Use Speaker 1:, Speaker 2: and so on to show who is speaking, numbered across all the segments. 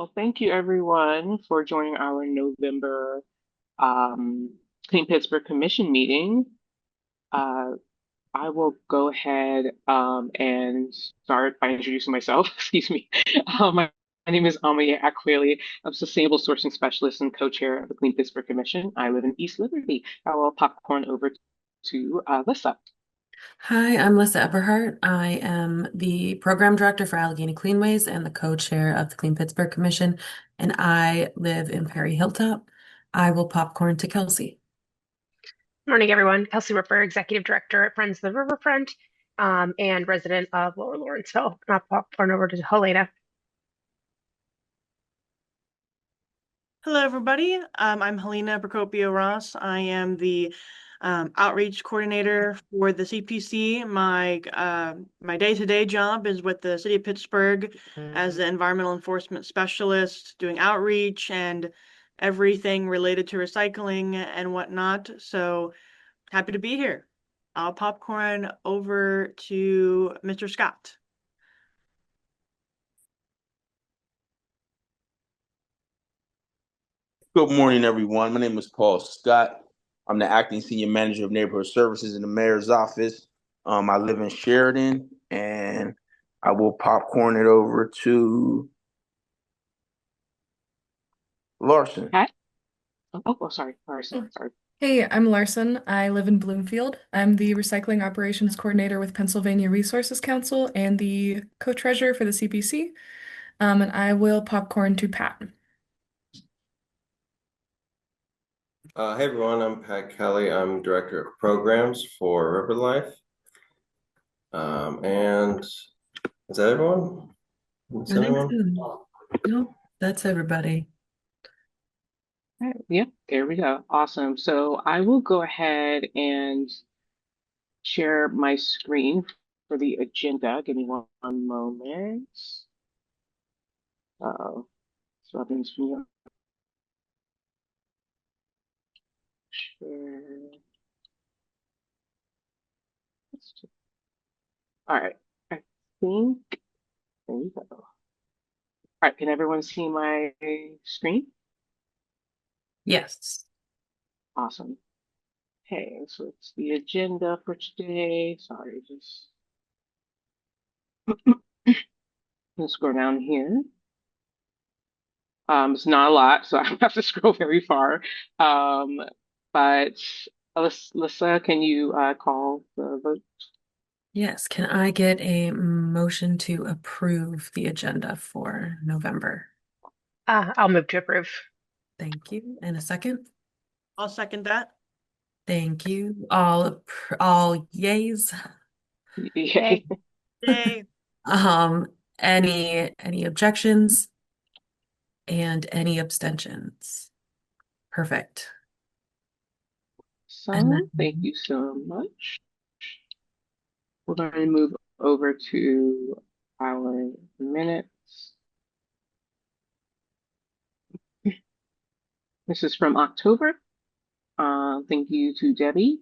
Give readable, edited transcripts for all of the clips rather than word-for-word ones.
Speaker 1: Well, thank you everyone for joining our November um, Clean Pittsburgh Commission meeting. Uh, I will go ahead and start by introducing myself. Excuse me. My name is Amaya Akweli. I'm Sustainable Sourcing Specialist and co-chair of the Clean Pittsburgh Commission. I live in East Liberty. I will popcorn over to Lissa.
Speaker 2: Hi, I'm Lissa Eberhardt. I am the program director for Allegheny Cleanways and the co-chair of the Clean Pittsburgh Commission, and I live in Perry Hilltop. I will popcorn to Kelsey.
Speaker 3: Morning, everyone. Kelsey Ripper, Executive Director at Friends of the Riverfront, and resident of Lower Lawrenceville. And I'll popcorn over to Helena.
Speaker 4: Hello, everybody. I'm Helena Procopio Ross. I am the outreach coordinator for the CPC. My day-to-day job is with the City of Pittsburgh as the environmental enforcement specialist, doing outreach and everything related to recycling and whatnot. So happy to be here. I'll popcorn over to Mr. Scott.
Speaker 5: Good morning, everyone. My name is Paul Scott. I'm the acting senior manager of neighborhood services in the mayor's office. I live in Sheridan, and I will popcorn it over to Larson.
Speaker 1: Hi. Sorry. Sorry.
Speaker 6: Hey, I'm Larson. I live in Bloomfield. I'm the Recycling Operations Coordinator with Pennsylvania Resources Council and the co-treasurer for the CPC. And I will popcorn to Pat.
Speaker 7: Hey everyone, I'm Pat Kelly. I'm Director of Programs for River Life. And is that everyone? Is
Speaker 2: I think
Speaker 7: everyone?
Speaker 2: so. Nope, that's everybody.
Speaker 1: All right, yep, there we go. Awesome. So I will go ahead and share my screen for the agenda. Give me one moment. So I've been share. All right. I think there we go. All right, can everyone see my screen?
Speaker 2: Yes.
Speaker 1: Awesome. Okay, so it's the agenda for today. Sorry, just let's go down here. It's not a lot, so I don't have to scroll very far. But Alyssa, can you call the vote?
Speaker 2: Yes. Can I get a motion to approve the agenda for November?
Speaker 3: I'll move to approve.
Speaker 2: Thank you. And a second?
Speaker 4: I'll second that.
Speaker 2: Thank you. All yays.
Speaker 1: Yay.
Speaker 4: Yay.
Speaker 2: Um, any objections and any abstentions? Perfect.
Speaker 1: So
Speaker 2: And then
Speaker 1: thank you so much. We're going to move over to our minutes. This is from October. Thank you to Debbie.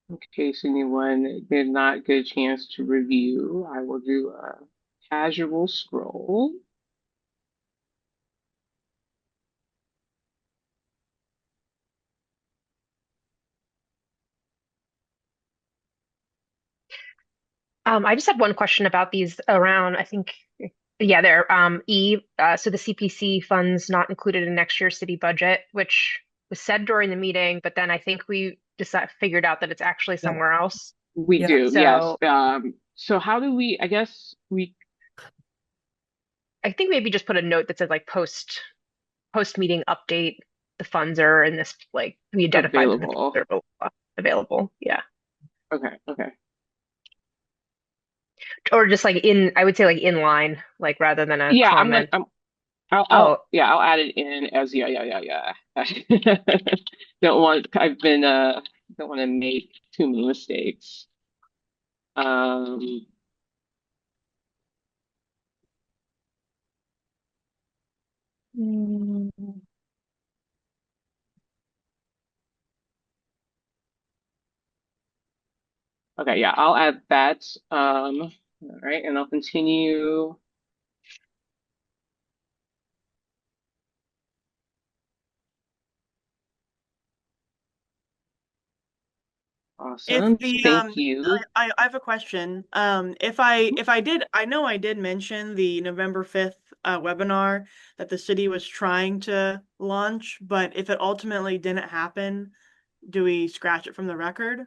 Speaker 1: In case anyone did not get a chance to review, I will do a casual scroll.
Speaker 3: I just have one question about these around, I think, yeah, they're so the CPC funds not included in next year's city budget, which was said during the meeting, but then I think we figured out that it's actually
Speaker 2: yeah,
Speaker 3: somewhere else.
Speaker 1: We
Speaker 2: yeah.
Speaker 1: do, yes.
Speaker 3: So
Speaker 1: So how do we, I guess
Speaker 3: I think maybe just put a note that says like post meeting update. The funds are in this, like we identified that the
Speaker 1: available.
Speaker 3: funds are available. Yeah.
Speaker 1: Okay.
Speaker 3: Or just like I would say like in line, like rather than a
Speaker 1: Yeah,
Speaker 3: comment.
Speaker 1: I'll
Speaker 3: Oh,
Speaker 1: yeah, I'll add it in as yeah. Don't want, I've been don't want to make too many mistakes. Um, mm, Okay, yeah, I'll add that. All right, and I'll continue.
Speaker 4: If
Speaker 1: Awesome.
Speaker 4: the
Speaker 1: Thank you.
Speaker 4: I have a question. If I did, I know I did mention the November 5th webinar that the city was trying to launch, but if it ultimately didn't happen, do we scratch it from the record?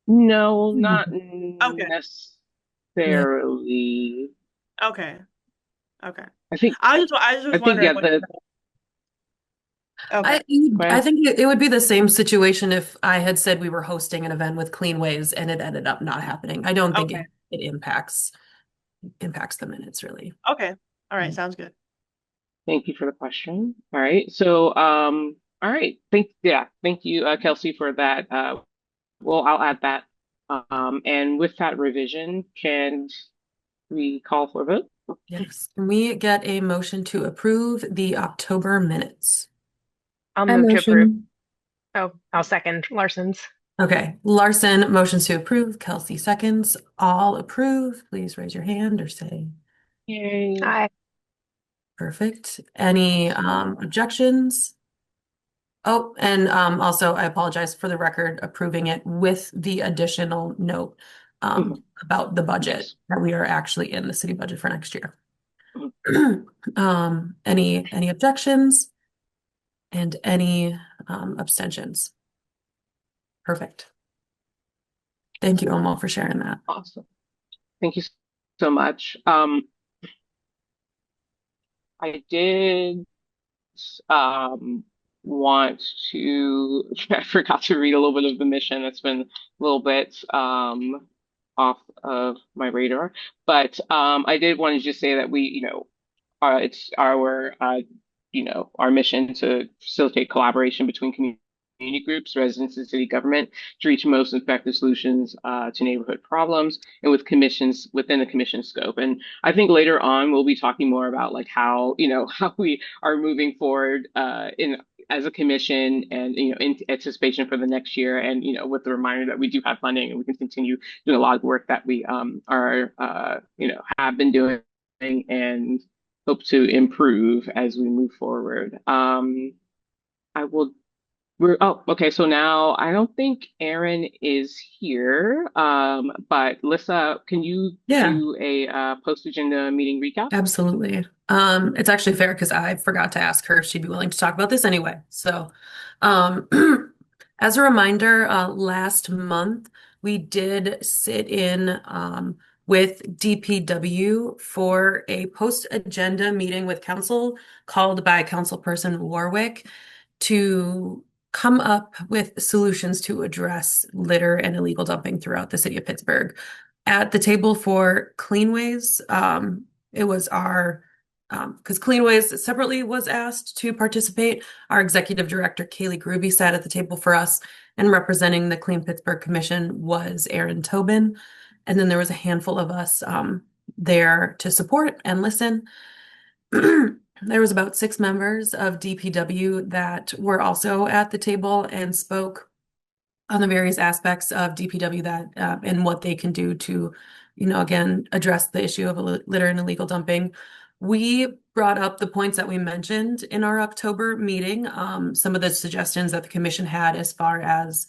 Speaker 1: No, not
Speaker 4: Okay.
Speaker 2: Yeah.
Speaker 1: necessarily.
Speaker 4: Okay. Okay.
Speaker 1: I think
Speaker 4: I just was
Speaker 1: I think
Speaker 4: wondering
Speaker 1: yeah,
Speaker 4: what.
Speaker 1: the
Speaker 4: Okay.
Speaker 2: I
Speaker 1: quest.
Speaker 2: think it would be the same situation if I had said we were hosting an event with Cleanways and it ended up not happening. I don't think
Speaker 4: Okay.
Speaker 2: it impacts the minutes really.
Speaker 4: Okay. All right. Sounds good.
Speaker 1: Thank you for the question. All right. So, all right. Thank you, Kelsey, for that. Well, I'll add that. And with that revision, can we call for a vote?
Speaker 2: Yes. Can we get a motion to approve the October minutes?
Speaker 3: I'll
Speaker 6: I
Speaker 3: move to approve.
Speaker 6: motion.
Speaker 3: Oh, I'll second Larson's.
Speaker 2: Okay. Larson motions to approve. Kelsey seconds. All approve. Please raise your hand or say
Speaker 1: Yay.
Speaker 3: Aye.
Speaker 2: perfect. Any
Speaker 1: Awesome.
Speaker 2: objections? Oh, and also I apologize for the record approving it with the additional note
Speaker 1: Mhm.
Speaker 2: about the budget
Speaker 1: Yes.
Speaker 2: that we are actually in the city budget for next year.
Speaker 1: Mhm.
Speaker 2: Any objections and any abstentions? Perfect. Thank you, Omo, for sharing that.
Speaker 1: Awesome. Thank you so much. I did um want to I forgot to read a little bit of the mission. It's been a little bit off of my radar. But I did want to just say that we, it's our our mission to facilitate collaboration between community groups, residents, and city government to reach most effective solutions to neighborhood problems and with commissions within the commission scope. And I think later on we'll be talking more about like how, how we are moving forward in as a commission and in anticipation for the next year and with the reminder that we do have funding and we can continue doing a lot of work that we are have been doing and hope to improve as we move forward. I will. Okay. So now I don't think Aaron is here. But Lissa, can you
Speaker 2: Yeah,
Speaker 1: do a post agenda meeting recap?
Speaker 2: absolutely. It's actually fair because I forgot to ask her if she'd be willing to talk about this anyway. So, um, as a reminder, last month we did sit in with DPW for a post-agenda meeting with council called by Councilperson Warwick to come up with solutions to address litter and illegal dumping throughout the city of Pittsburgh. At the table for Cleanways, it was our because Cleanways separately was asked to participate. Our executive director, Kaylee Groovy, sat at the table for us, and representing the Clean Pittsburgh Commission was Aaron Tobin. And then there was a handful of us there to support and listen. There was about 6 members of DPW that were also at the table and spoke on the various aspects of DPW that and what they can do to, again, address the issue of litter and illegal dumping. We brought up the points that we mentioned in our October meeting, some of the suggestions that the commission had as far as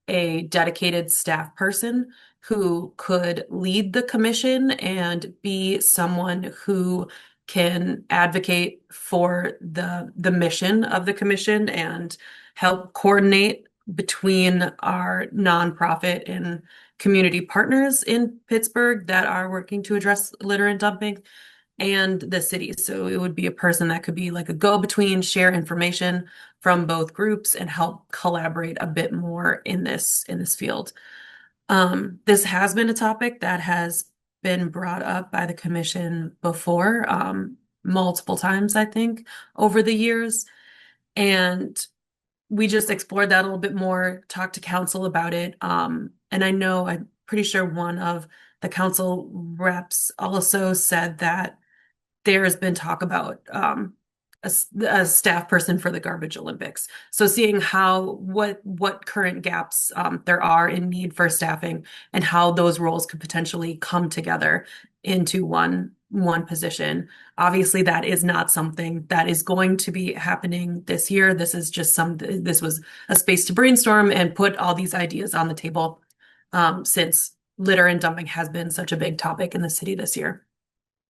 Speaker 2: a dedicated staff person who could lead the commission and be someone who can advocate for the mission of the commission and help coordinate between our nonprofit and community partners in Pittsburgh that are working to address litter and dumping and the city. So it would be a person that could be like a go-between, share information from both groups and help collaborate a bit more in this field. This has been a topic that has been brought up by the commission before, multiple times, I think, over the years. And we just explored that a little bit more, talked to council about it. And I'm pretty sure one of the council reps also said that there has been talk about a staff person for the Garbage Olympics. So seeing what current gaps there are in need for staffing and how those roles could potentially come together into one position. Obviously, that is not something that is going to be happening this year. This was a space to brainstorm and put all these ideas on the table, since litter and dumping has been such a big topic in the city this year.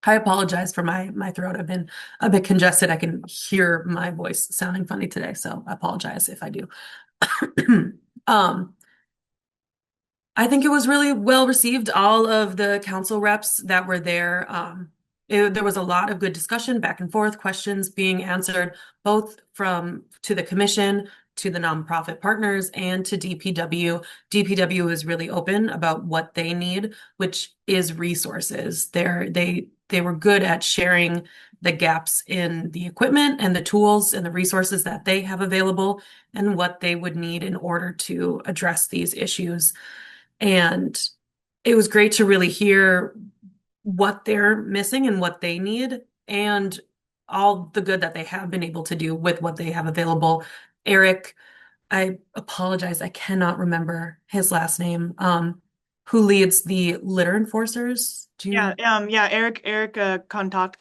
Speaker 2: I apologize for my throat. I've been a bit congested. I can hear my voice sounding funny today, so I apologize if I do. Um, I think it was really well received. All of the council reps that were there, there was a lot of good discussion, back and forth, questions being answered, both to the commission, to the nonprofit partners, and to DPW. DPW is really open about what they need, which is resources. They were good at sharing the gaps in the equipment and the tools and the resources that they have available and what they would need in order to address these issues. And it was great to really hear what they're missing and what they need, and all the good that they have been able to do with what they have available. Eric, I apologize, I cannot remember his last name, who leads the litter enforcers.
Speaker 4: Eric Contacos.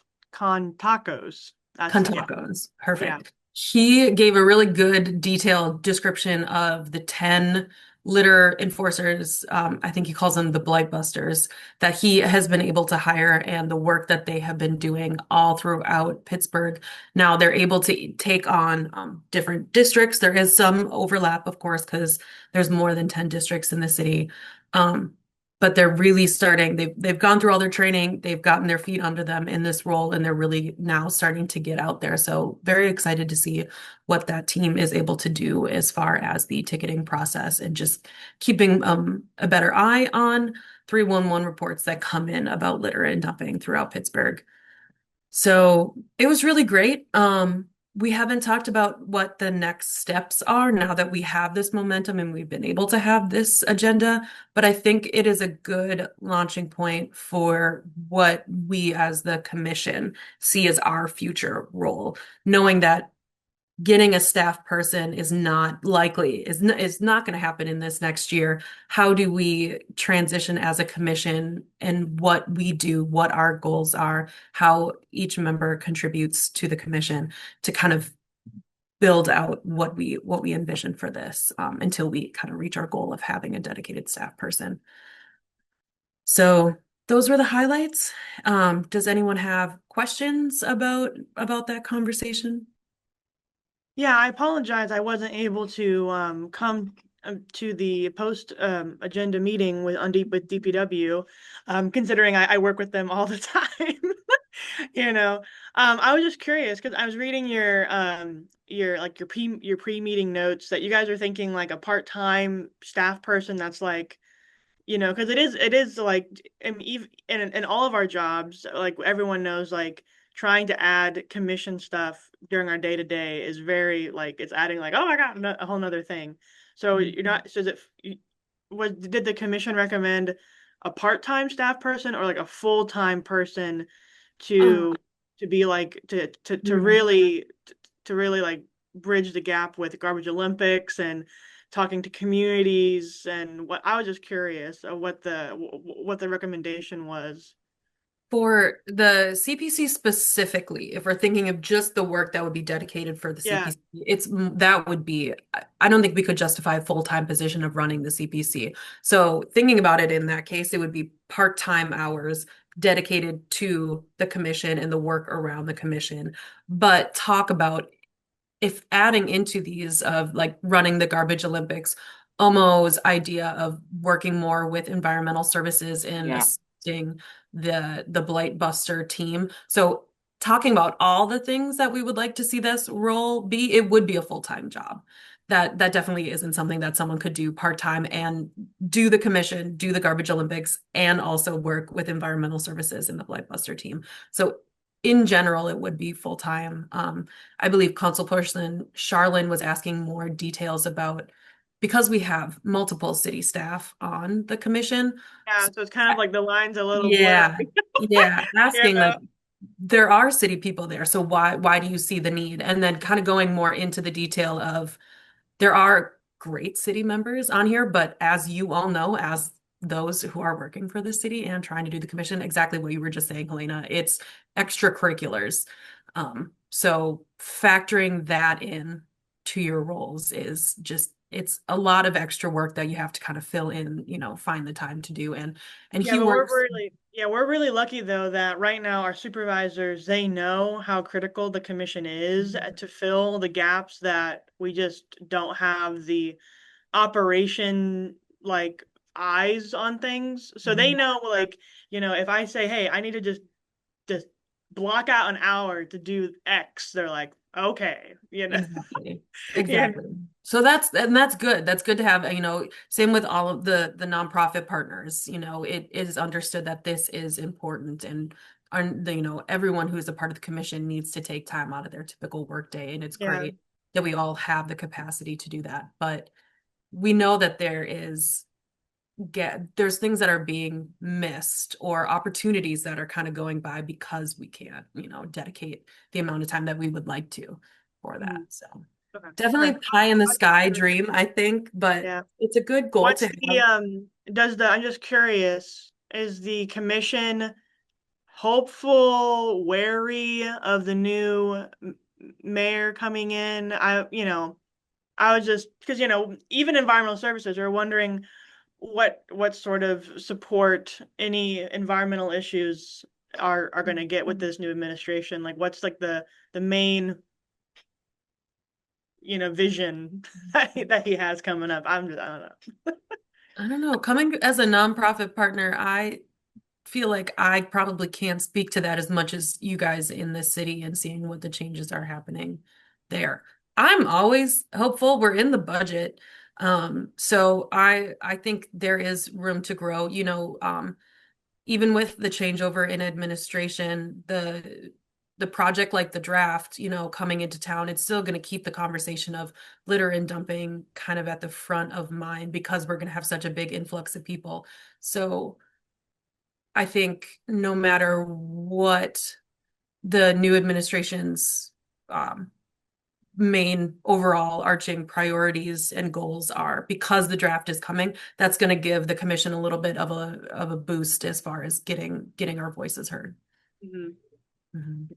Speaker 2: Contacos. Perfect.
Speaker 4: Yeah.
Speaker 2: He gave a really good detailed description of the 10 litter enforcers. I think he calls them the blight busters, that he has been able to hire, and the work that they have been doing all throughout Pittsburgh. Now they're able to take on different districts. There is some overlap, of course, because there's more than 10 districts in the city. But they're really starting, they've gone through all their training, they've gotten their feet under them in this role, and they're really now starting to get out there. So very excited to see what that team is able to do as far as the ticketing process and just keeping a better eye on 311 reports that come in about litter and dumping throughout Pittsburgh. So it was really great. We haven't talked about what the next steps are now that we have this momentum and we've been able to have this agenda, but I think it is a good launching point for what we as the commission see as our future role, knowing that getting a staff person is not likely, is not going to happen in this next year. How do we transition as a commission and what we do, what our goals are, how each member contributes to the commission to kind of build out what we envision for this, until we kind of reach our goal of having a dedicated staff person. So those were the highlights. Does anyone have questions about that conversation?
Speaker 4: Yeah, I apologize. I wasn't able to come to the post agenda meeting with DPW, considering I work with them all the time. I was just curious because I was reading your pre-meeting notes that you guys are thinking like a part-time staff person that's like, because it is like in all of our jobs, like everyone knows, like trying to add commission stuff during our day to day is very like it's adding like, oh my God, a whole nother thing. So you're not, so did the commission recommend a part-time staff person or like a full-time person to be like to really like bridge the gap with Garbage Olympics and talking to communities? And what I was just curious of what the recommendation was.
Speaker 2: For the CPC specifically, if we're thinking of just the work that would be dedicated for the
Speaker 4: Yeah.
Speaker 2: CPC, that would be, I don't think we could justify a full-time position of running the CPC. So thinking about it in that case, it would be part-time hours dedicated to the commission and the work around the commission. But talk about if adding into these of like running the Garbage Olympics, Omo's idea of working more with environmental services and assisting the Blight Buster team. So talking about all the things that we would like to see this role be, it would be a full-time job. That definitely isn't something that someone could do part-time and do the commission, do the Garbage Olympics, and also work with environmental services in the Blight Buster team. So in general, it would be full-time. I believe Councilperson Charlin was asking more details about, because we have multiple city staff on the commission.
Speaker 4: Yeah, so it's kind of like the lines a little
Speaker 2: Yeah,
Speaker 4: blurry.
Speaker 2: yeah, asking like there are city people there, so why do you see the need? And then kind of going more into the detail of there are great city members on here, but as you all know, as those who are working for the city and trying to do the commission, exactly what you were just saying, Helena, it's extracurriculars. So factoring that in to your roles is just it's a lot of extra work that you have to kind of fill in, find the time to do. And
Speaker 4: Yeah,
Speaker 2: he
Speaker 4: but
Speaker 2: works.
Speaker 4: we're really lucky though that right now our supervisors, they know how critical the commission is to fill the gaps that we just don't have the operation like eyes on things. So they
Speaker 2: Mhm.
Speaker 4: know like, if I say, "Hey, I need to just block out an hour to do X," they're like, "Okay,"
Speaker 2: Exactly.
Speaker 4: Yeah.
Speaker 2: Exactly. So that's good. That's good to have, same with all of the nonprofit partners, it is understood that this is important and everyone who's a part of the commission needs to take time out of their typical workday. And it's
Speaker 4: Yeah.
Speaker 2: great that we all have the capacity to do that. But we know that there's things that are being missed or opportunities that are kind of going by because we can't, dedicate the amount of time that we would like to for that.
Speaker 4: Mhm.
Speaker 2: So
Speaker 4: Okay.
Speaker 2: definitely
Speaker 4: Okay.
Speaker 2: a pie in the
Speaker 4: I'll
Speaker 2: sky
Speaker 4: consider it.
Speaker 2: dream, I think, but
Speaker 4: Yeah.
Speaker 2: it's a good goal
Speaker 4: What's
Speaker 2: to
Speaker 4: the
Speaker 2: have.
Speaker 4: I'm just curious, is the commission hopeful, wary of the new mayor coming in? I was just because even environmental services are wondering what sort of support any environmental issues are going to get with this new administration. Like, what's like the main vision that he has coming up? I don't know.
Speaker 2: I don't know. Coming as a nonprofit partner, I feel like I probably can't speak to that as much as you guys in this city and seeing what the changes are happening there. I'm always hopeful. We're in the budget. So I think there is room to grow. Even with the changeover in administration, the project like the draft, coming into town, it's still going to keep the conversation of litter and dumping kind of at the front of mind because we're going to have such a big influx of people. So I think no matter what the new administration's um, main overall arching priorities and goals are, because the draft is coming, that's going to give the commission a little bit of a boost as far as getting our voices heard.
Speaker 4: Mhm.
Speaker 2: Mhm.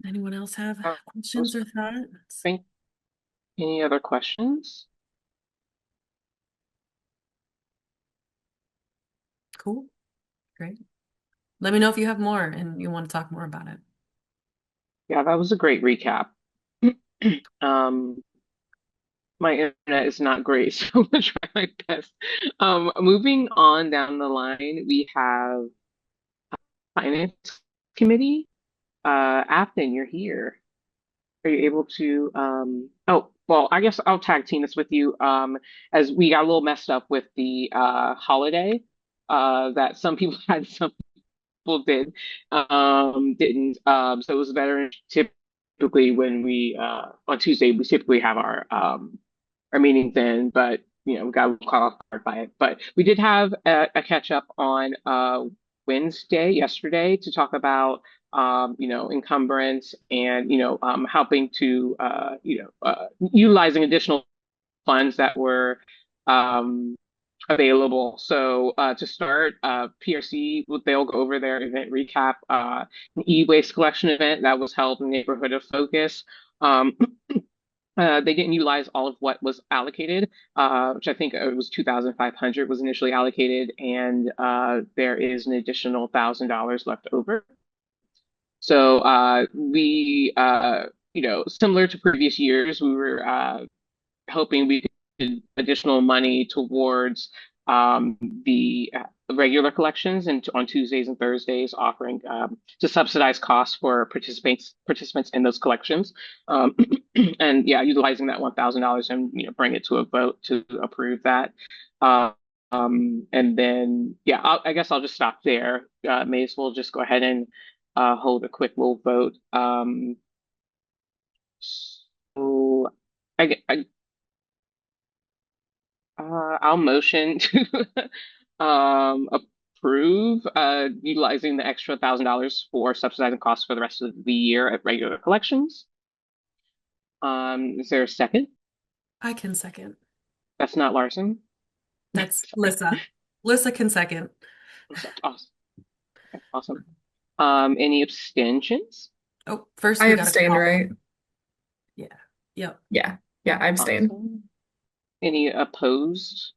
Speaker 2: Anyone else have questions
Speaker 1: Those
Speaker 2: or thoughts?
Speaker 1: think any other questions?
Speaker 2: Cool. Great. Let me know if you have more and you want to talk more about it.
Speaker 1: Yeah, that was a great recap. Um, my internet is not great, so I'm gonna try my best. Moving on down the line, we have Finance Committee. Afton, you're here. Are you able to oh well, I guess I'll tag team this with you as we got a little messed up with the holiday that some people had, some people didn't. So it was better typically when we on Tuesday we typically have our meetings then, but we got caught off guard by it. But we did have a catch up on Wednesday, yesterday, to talk about encumbrance and helping to utilizing additional funds that were um available. So to start, PRC, they'll go over their event recap, an e-waste collection event that was held in the neighborhood of Focus. Um, they didn't utilize all of what was allocated, which I think it was 2,500 was initially allocated, and there is an additional $1,000 left over. So similar to previous years, we were hoping we could additional money towards the regular collections and on Tuesdays and Thursdays, offering to subsidize costs for participants in those collections, um, and yeah, utilizing that $1,000 and bring it to a vote to approve that. Uh, and then yeah, I guess I'll just stop there. May as well just go ahead and hold a quick little vote. So I I'll motion to approve utilizing the extra $1,000 for subsidizing costs for the rest of the year at regular collections. Is there a second?
Speaker 2: I can second.
Speaker 1: That's not Larson.
Speaker 2: That's Lissa. Lissa can second.
Speaker 1: Awesome. Okay, awesome. Any abstentions?
Speaker 2: Oh, first
Speaker 6: I
Speaker 2: we gotta
Speaker 6: abstained,
Speaker 2: call.
Speaker 6: right?
Speaker 2: Yeah. Yep.
Speaker 6: Yeah. Yeah, I abstained.
Speaker 1: Awesome. Any opposed?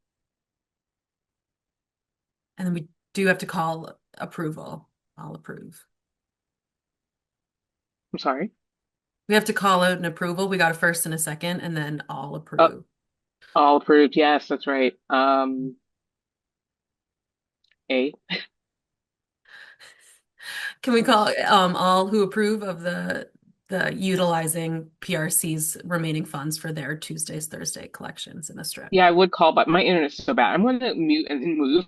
Speaker 2: And then we do have to call approval. I'll approve.
Speaker 1: I'm sorry.
Speaker 2: We have to call out an approval. We got a first and a second, and then all approve.
Speaker 1: All approved. Yes, that's right. A.
Speaker 2: Can we call all who approve of the utilizing PRC's remaining funds for their Tuesdays, Thursday collections in the strip?
Speaker 1: Yeah, I would call, but my internet's so bad. I'm going to mute and then move.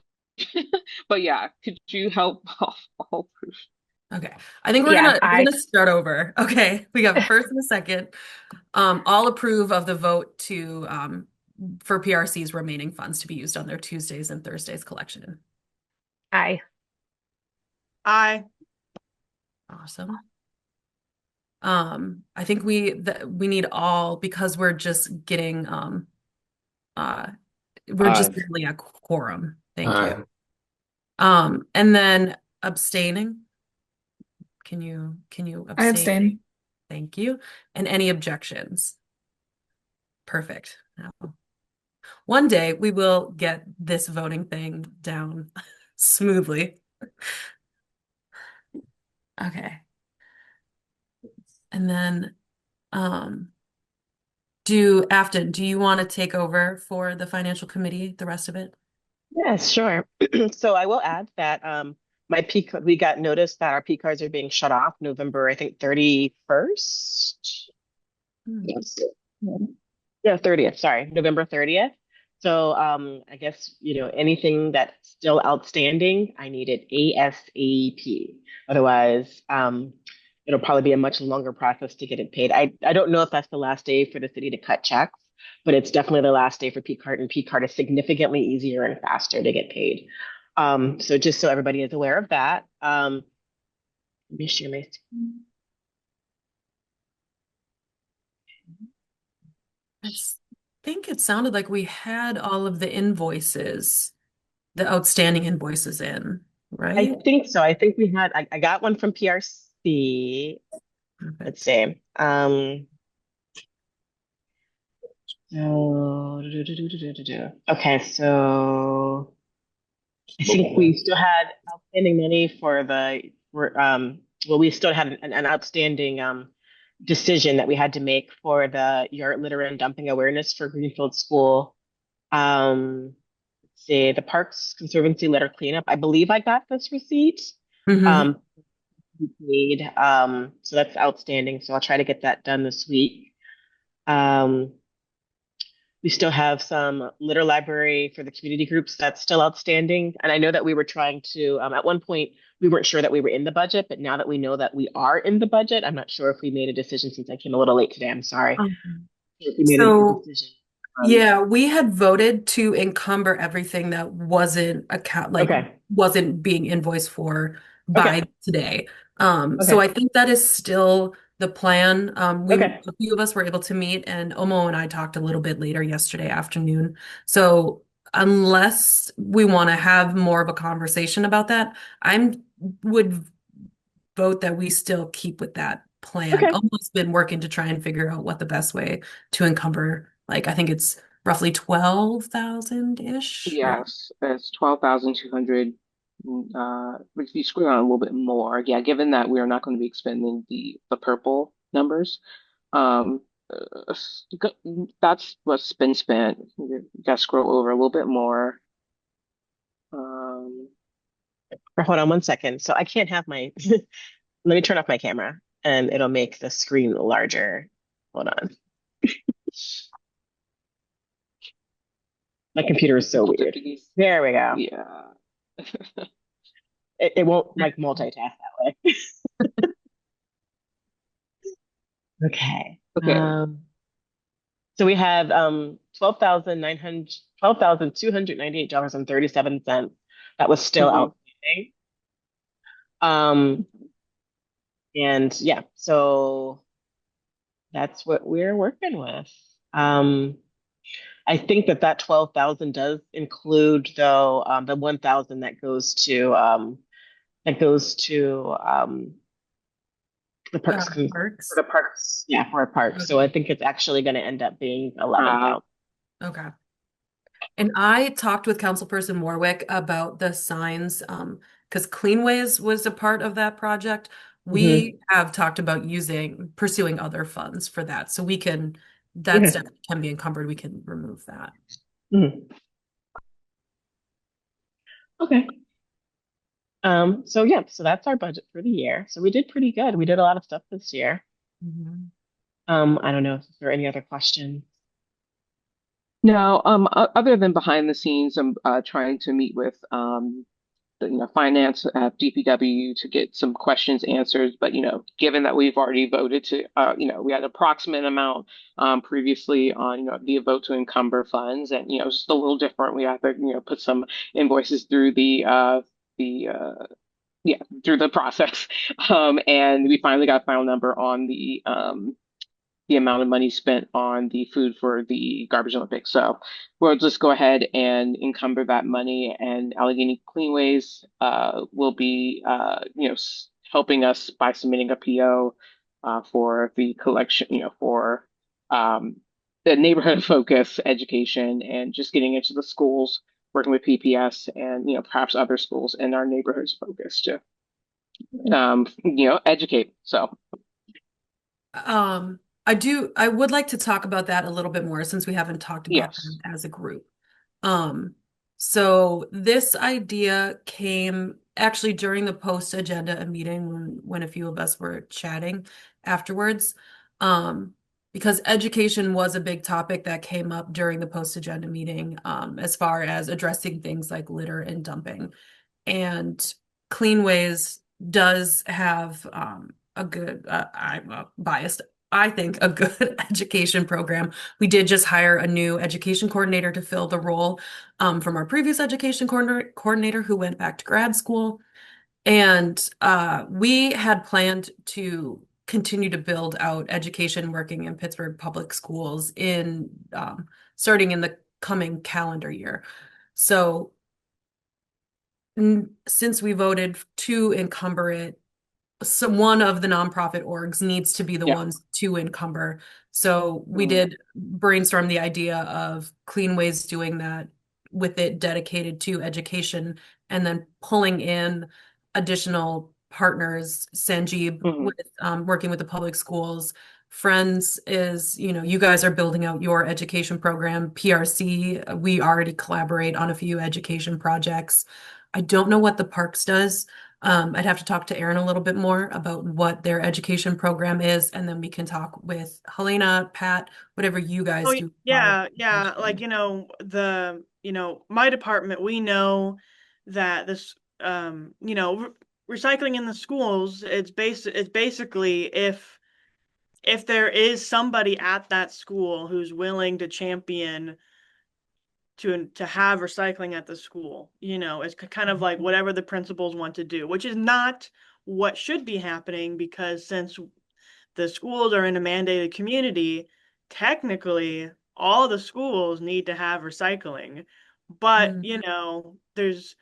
Speaker 1: But yeah, could you help all approved?
Speaker 2: Okay. I think
Speaker 3: Yeah,
Speaker 2: we're gonna start over. Okay. We got a first and a second. All approve of the vote to for PRC's remaining funds to be used on their Tuesdays and Thursdays collection.
Speaker 3: Aye.
Speaker 4: Aye.
Speaker 2: Awesome. I think we need all, because we're just getting we're just barely at quorum. Thank you. And then abstaining. Can you
Speaker 6: I
Speaker 2: abstain?
Speaker 6: abstain.
Speaker 2: Thank you. And any objections? Perfect. Now, one day we will get this voting thing down smoothly. Okay. And then Afton, do you want to take over for the financial committee, the rest of it?
Speaker 8: Yes, sure. So I will add that we got notice that our P cards are being shut off November, I think, 31st. Yes. Yeah, 30th, sorry, November 30th. So I guess, anything that's still outstanding, I need it ASAP. Otherwise, it'll probably be a much longer process to get it paid. I don't know if that's the last day for the city to cut checks, but it's definitely the last day for P card, and P card is significantly easier and faster to get paid. So just so everybody is aware of that. Let me share my screen.
Speaker 2: I think it sounded like we had all of the invoices, the outstanding invoices in, right?
Speaker 8: I think so. I think we had, I got one from PRC. Let's see. Okay, so I think we still had outstanding money for we still had an outstanding decision that we had to make for the yard litter and dumping awareness for Greenfield School. Let's see, the Parks Conservancy litter cleanup. I believe I got this receipt. Paid. So that's outstanding. So I'll try to get that done this week. We still have some litter library for the community groups that's still outstanding. And I know that we were trying to, at one point, we weren't sure that we were in the budget, but now that we know that we are in the budget, I'm not sure if we made a decision since I came a little late today. I'm sorry. If we made a decision.
Speaker 2: Yeah, we had voted to encumber everything that wasn't wasn't being invoiced for by today. So I think that is still the plan. A few of us were able to meet, and Omo and I talked a little bit later yesterday afternoon. So unless we want to have more of a conversation about that, I would vote that we still keep with that plan. Omo's been working to try and figure out what the best way to encumber. I think it's roughly 12,000-ish.
Speaker 1: Yes, it's 12,200. If you scroll down a little bit more, yeah, given that we are not going to be expending the purple numbers, that's what's been spent. You got to scroll over a little bit more.
Speaker 8: Hold on one second. So I can't have my. Let me turn off my camera, and it'll make the screen larger. Hold on. My computer is so weird. There we go.
Speaker 1: Yeah.
Speaker 8: It won't multitask that way. Okay. So we have $12,298.37 that was still outstanding. anything. Um, and yeah, so that's what we're working with. Um, I think that 12,000 does include though the 1,000 that goes to the parks for
Speaker 2: Parks.
Speaker 8: the parks, yeah, for a park. So I think it's actually going to end up being
Speaker 1: Uh,
Speaker 8: 11,000.
Speaker 2: Okay. And I talked with Councilperson Warwick about the signs, because Cleanways was a part of that project.
Speaker 8: Hmm.
Speaker 2: We have talked about pursuing other funds for that. So that
Speaker 8: Okay.
Speaker 2: stuff can be encumbered. We can remove that.
Speaker 8: Mhm. Okay. So yeah, so that's our budget for the year. So we did pretty good. We did a lot of stuff this year.
Speaker 2: Mhm.
Speaker 8: I don't know if there are any other questions.
Speaker 1: no, other than behind the scenes, I'm trying to meet with finance at DPW to get some questions answered. But given that we've already voted to, we had an approximate amount previously on the vote to encumber funds, and it's just a little different. We have to put some invoices through the yeah, through the process, and we finally got a final number on the amount of money spent on the food for the Garbage Olympics. So we'll just go ahead and encumber that money, and Allegheny Cleanways will be, helping us by submitting a PO for the collection, for um, the neighborhood focus education and just getting into the schools, working with PPS and perhaps other schools in our neighborhoods focus to educate. So
Speaker 2: I would like to talk about that a little bit more since we haven't talked about
Speaker 1: yes.
Speaker 2: them as a group. Um, so this idea came actually during the post agenda meeting when a few of us were chatting afterwards. Because education was a big topic that came up during the post agenda meeting, as far as addressing things like litter and dumping. And Cleanways does have a good, I'm biased, I think, a good education program. We did just hire a new education coordinator to fill the role from our previous education coordinator who went back to grad school. And we had planned to continue to build out education working in Pittsburgh public schools in starting in the coming calendar year. So since we voted to encumber it, so one of the nonprofit orgs needs to be the
Speaker 1: Yeah.
Speaker 2: ones to encumber. So we
Speaker 1: Mm,
Speaker 2: did brainstorm the idea of Cleanways doing that with it dedicated to education and then pulling in additional partners, Sanjeev
Speaker 1: mhm.
Speaker 2: with working with the public schools. Friends is, you guys are building out your education program. PRC, we already collaborate on a few education projects. I don't know what the parks does. I'd have to talk to Aaron a little bit more about what their education program is, and then we can talk with Helena, Pat, whatever you
Speaker 4: Oh
Speaker 2: guys do.
Speaker 4: yeah, yeah. Like, my department, we know that this, recycling in the schools, it's basically if there is somebody at that school who's willing to champion to have recycling at the school, it's kind of like whatever the principals want to do, which is not what should be happening because since the schools are in a mandated community, technically all the schools need to have recycling. But,
Speaker 2: Mm,
Speaker 4: there's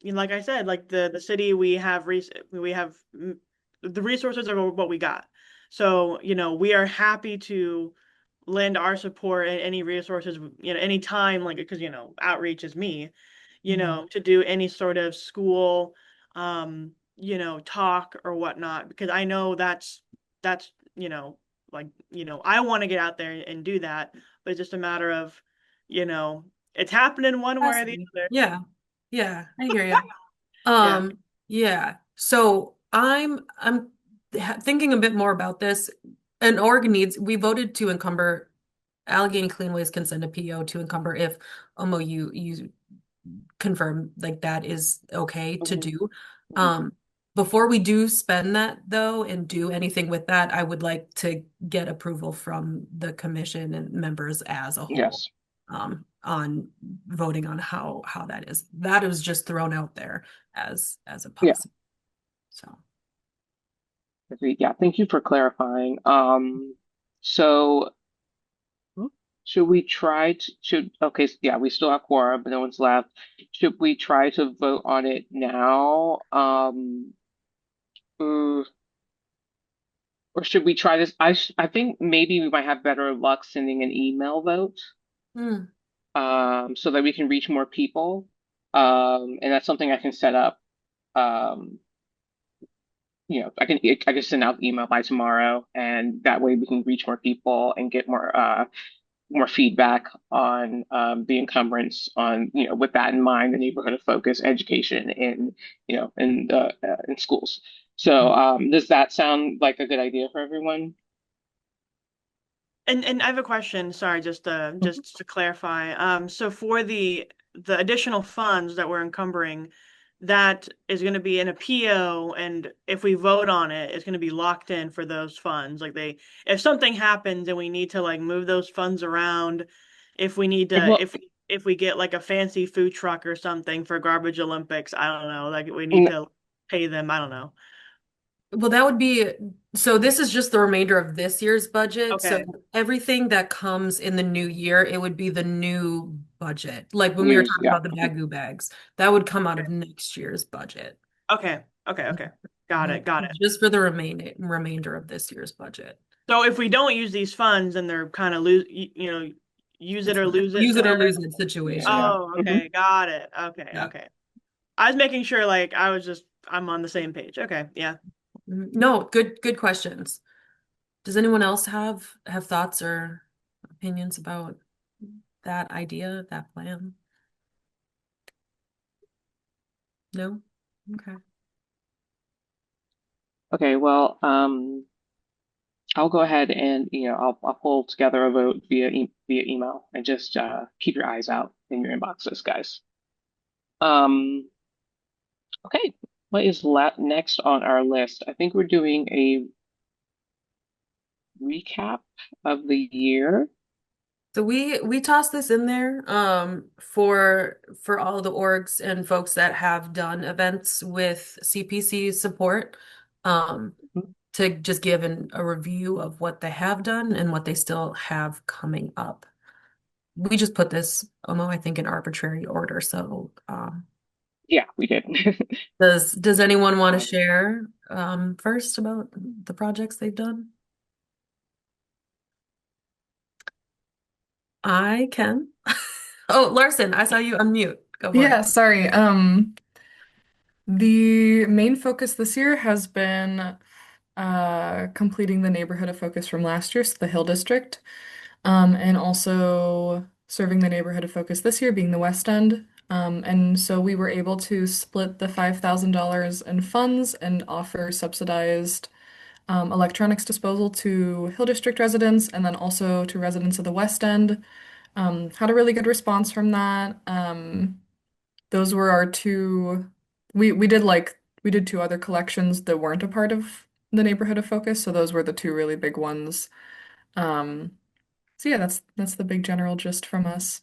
Speaker 4: like I said, like the city we have the resources are what we got. So, we are happy to lend our support and any resources, any time, like, because, outreach is me,
Speaker 2: mm,
Speaker 4: to do any sort of school, talk or whatnot, because I know that's, like, I want to get out there and do that, but it's just a matter of, you know, it's happening one way or the
Speaker 2: capacity.
Speaker 4: other.
Speaker 2: Yeah, yeah, I hear you.
Speaker 4: Yeah.
Speaker 2: Yeah. So I'm thinking a bit more about this. And Oregon we voted to encumber Allegheny Cleanways can send a PO to encumber if you confirm like that is okay to
Speaker 1: Mhm.
Speaker 2: do.
Speaker 1: Mhm.
Speaker 2: Um, before we do spend that though and do anything with that, I would like to get approval from the commission and members as a whole.
Speaker 1: Yes.
Speaker 2: on voting on how that is. That was just thrown out there as a
Speaker 1: Yeah,
Speaker 2: possible. So
Speaker 1: agreed. Yeah, thank you for clarifying. So should we try to should okay, yeah, we still have quorum, but no one's left. Should we try to vote on it now? Uh, or should we try this? I think maybe we might have better luck sending an email vote,
Speaker 2: hmm.
Speaker 1: so that we can reach more people. And that's something I can set up. Um, I can send out the email by tomorrow, and that way we can reach more people and get more feedback on the encumbrance on with that in mind, the neighborhood of focus education in schools. So does that sound like a good idea for everyone?
Speaker 4: And I have a question, sorry, just to clarify. So for the additional funds that we're encumbering, that is going to be in a PO, and if we vote on it, it's going to be locked in for those funds. Like if something happens and we need to like move those funds around, if we need to,
Speaker 1: Well,
Speaker 4: if we get like a fancy food truck or something for Garbage Olympics, I don't know, like we need
Speaker 1: n-
Speaker 4: to pay them, I don't know.
Speaker 2: Well, that would be, so this is just the remainder of this year's budget. So
Speaker 4: Okay.
Speaker 2: everything that comes in the new year, it would be the new budget. Like when we were
Speaker 1: news,
Speaker 2: talking
Speaker 1: yeah.
Speaker 2: about the Bagoo bags, that would come out of next year's budget.
Speaker 4: Okay. Okay. Okay. Got it. Got it.
Speaker 2: Just for the remainder of this year's budget.
Speaker 4: So if we don't use these funds and they're kind of use it
Speaker 2: It's
Speaker 4: or
Speaker 2: a
Speaker 4: lose it
Speaker 2: use it or lose
Speaker 4: scenario.
Speaker 2: it situation.
Speaker 1: Yeah.
Speaker 4: Oh, okay. Got it. Okay.
Speaker 2: Yeah.
Speaker 4: Okay. I was making sure like I'm on the same page. Okay. Yeah.
Speaker 2: No, good questions. Does anyone else have thoughts or opinions about that idea, that plan? No? Okay.
Speaker 1: Okay, well, I'll go ahead and I'll pull together a vote via email, and just keep your eyes out in your inboxes, guys. Um, okay, what is next on our list? I think we're doing a recap of the year.
Speaker 2: So we tossed this in there for all the orgs and folks that have done events with CPC support to just give a review of what they have done and what they still have coming up. We just put this, I think, in arbitrary order. So
Speaker 1: Yeah, we did.
Speaker 2: does anyone want to
Speaker 1: Um,
Speaker 2: share first about the projects they've done? I can. Oh, Larson, I saw you unmute. Go for it.
Speaker 6: Yeah, sorry. The main focus this year has been completing the neighborhood of focus from last year, so the Hill District, and also serving the neighborhood of focus this year being the West End. And so we were able to split the $5,000 in funds and offer subsidized electronics disposal to Hill District residents and then also to residents of the West End. Had a really good response from that. Those were our two. We did two other collections that weren't a part of the neighborhood of focus, so those were the two really big ones. Um, so yeah, that's the big general gist from us.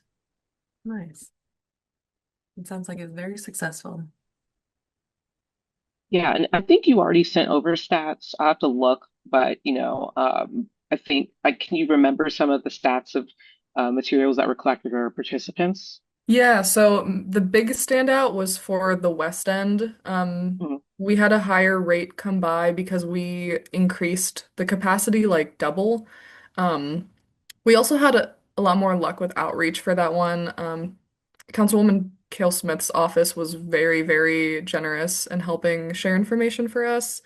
Speaker 2: Nice. It sounds like it's very successful.
Speaker 1: yeah, and I think you already sent over stats. I have to look, but I think can you remember some of the stats of materials that were collected or participants?
Speaker 6: Yeah, so the biggest standout was for the West End.
Speaker 1: Mhm.
Speaker 6: We had a higher rate come by because we increased the capacity like double. Um, we also had a lot more luck with outreach for that one. Councilwoman Kale Smith's office was very, very generous in helping share information for us.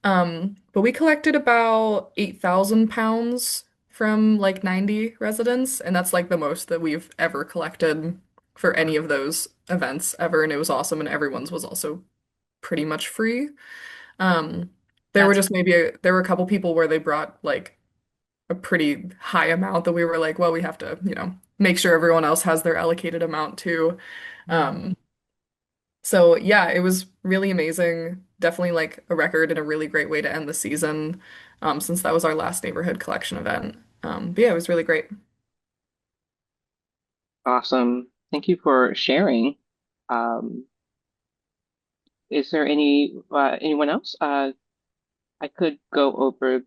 Speaker 6: But we collected about 8,000 pounds from like 90 residents, and that's like the most that we've ever collected for any of those events ever, and it was awesome, and everyone's was also pretty much free. Um, there were
Speaker 2: That's
Speaker 6: just there were a couple people where they brought like a pretty high amount that we were like, well, we have to, make sure everyone else has their allocated amount too. Um, so yeah, it was really amazing. Definitely like a record and a really great way to end the season, since that was our last neighborhood collection event. But yeah, it was really great.
Speaker 1: Awesome. Thank you for sharing. Um, is there anyone else? I could go over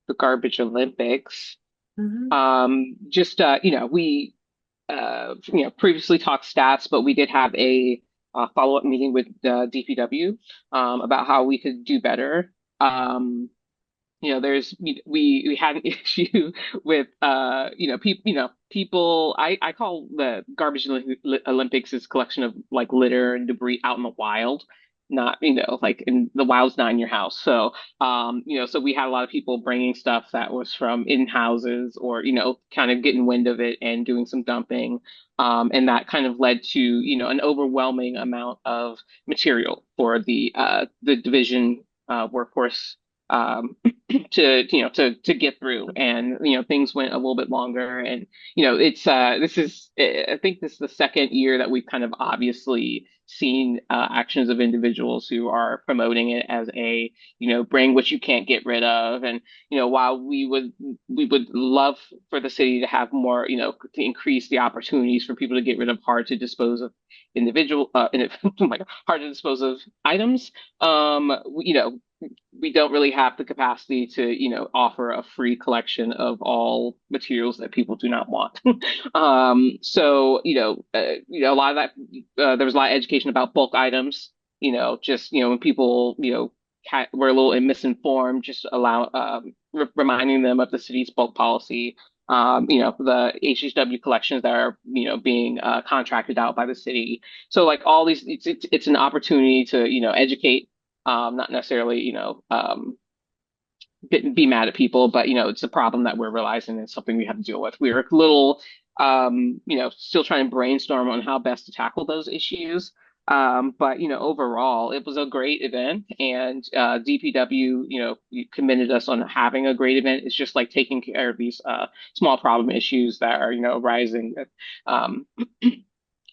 Speaker 1: the Garbage Olympics.
Speaker 2: Mhm.
Speaker 1: Just we previously talked stats, but we did have a follow-up meeting with DPW about how we could do better. There's we had an issue with people. I call the garbage Olympics is collection of like litter and debris out in the wild, not like in the wild's not in your house. So so we had a lot of people bringing stuff that was from in houses or kind of getting wind of it and doing some dumping. And that kind of led to an overwhelming amount of material for the division workforce to get through, and things went a little bit longer. And it's this is I think this is the second year that we've kind of obviously seen actions of individuals who are promoting it as a bring what you can't get rid of. And while we would love for the city to have more, to increase the opportunities for people to get rid of hard to dispose of individual oh my God, hard to dispose of items, we don't really have the capacity to, offer a free collection of all materials that people do not want. So, a lot of that, there was a lot of education about bulk items, just, when people, were a little misinformed, just reminding them of the city's bulk policy. The HHW collections that are, being contracted out by the city. So like all these, it's an opportunity to, educate, not necessarily, be mad at people, but it's a problem that we're realizing and something we have to deal with. We're a little, still trying to brainstorm on how best to tackle those issues. But overall, it was a great event, and DPW, you commended us on having a great event. It's just like taking care of these small problem issues that are, arising. Um,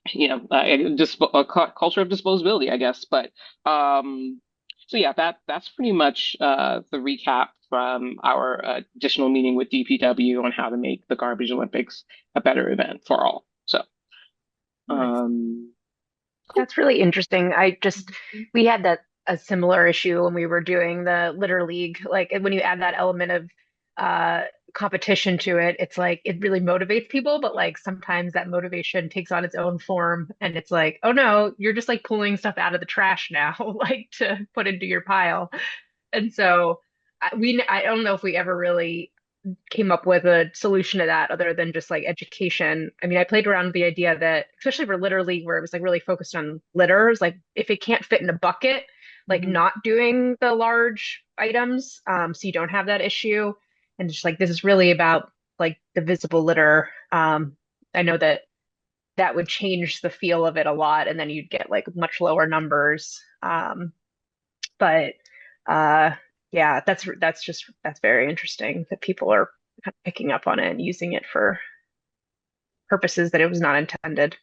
Speaker 1: just a culture of disposability, I guess. But so yeah, that's pretty much the recap from our additional meeting with DPW on how to make the Garbage Olympics a better event for all. So
Speaker 6: Nice.
Speaker 1: um, cool.
Speaker 3: That's really interesting. We had that a similar issue when we were doing the Litter League. Like when you add that element of uh competition to it, it's like it really motivates people, but like sometimes that motivation takes on its own form and it's like, oh no, you're just like pulling stuff out of the trash now, like to put into your pile. And so I don't know if we ever really came up with a solution to that other than just like education. I mean, I played around with the idea that, especially for Litter League, where it was like really focused on litters, like if it can't fit in a bucket, like
Speaker 2: Mhm.
Speaker 3: not doing the large items, so you don't have that issue. And just like this is really about like the visible litter. I know that that would change the feel of it a lot, and then you'd get like much lower numbers. But uh, yeah, that's very interesting that people are kind of picking up on it and using it for purposes that it was not intended.